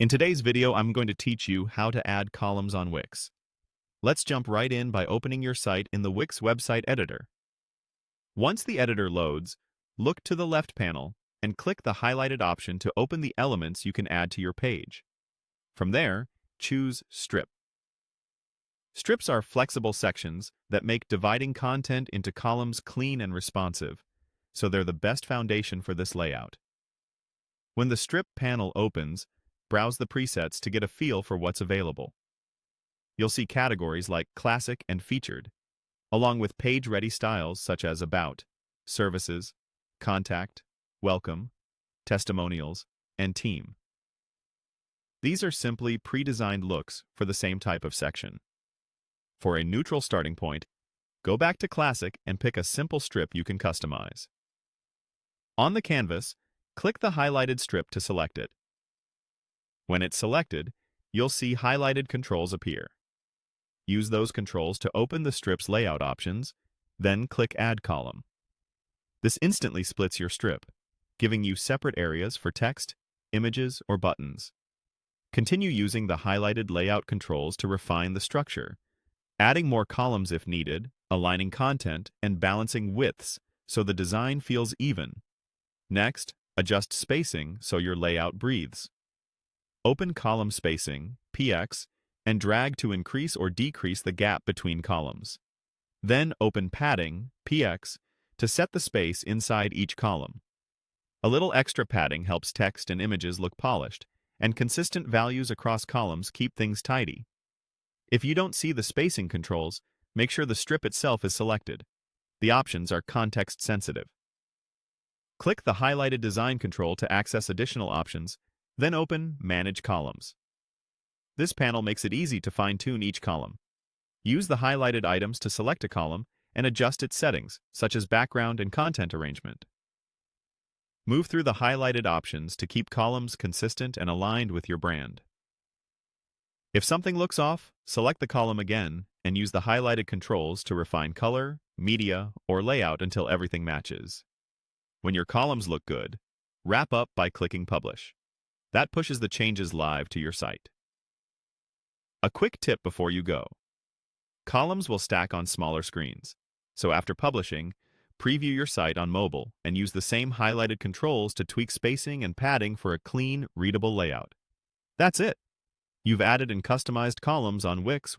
In today's video, I'm going to teach you how to add columns on Wix. Let's jump right in by opening your site in the Wix website editor. Once the editor loads, look to the left panel and click the highlighted option to open the elements you can add to your page. From there, choose Strip. Strips are flexible sections that make dividing content into columns clean and responsive, so they're the best foundation for this layout. When the Strip panel opens, browse the presets to get a feel for what's available. You'll see categories like Classic and Featured, along with page-ready styles such as About, Services, Contact, Welcome, Testimonials, and Team. These are simply pre-designed looks for the same type of section. For a neutral starting point, go back to Classic and pick a simple strip you can customize. On the canvas, click the highlighted strip to select it. When it's selected, you'll see highlighted controls appear. Use those controls to open the strip's layout options, then click Add Column. This instantly splits your strip, giving you separate areas for text, images, or buttons. Continue using the highlighted layout controls to refine the structure, adding more columns if needed, aligning content, and balancing widths so the design feels even. Next, adjust spacing so your layout breathes. Open column spacing, px, and drag to increase or decrease the gap between columns. Then open padding, px, to set the space inside each column. A little extra padding helps text and images look polished, and consistent values across columns keep things tidy. If you don't see the spacing controls, make sure the strip itself is selected. The options are context-sensitive. Click the highlighted design control to access additional options, then open Manage Columns. This panel makes it easy to fine-tune each column. Use the highlighted items to select a column and adjust its settings, such as background and content arrangement. Move through the highlighted options to keep columns consistent and aligned with your brand. If something looks off, select the column again and use the highlighted controls to refine color, media, or layout until everything matches. When your columns look good, wrap up by clicking Publish. That pushes the changes live to your site. A quick tip before you go. Columns will stack on smaller screens, so after publishing, preview your site on mobile and use the same highlighted controls to tweak spacing and padding for a clean, readable layout. That's it! You've added and customized columns on Wix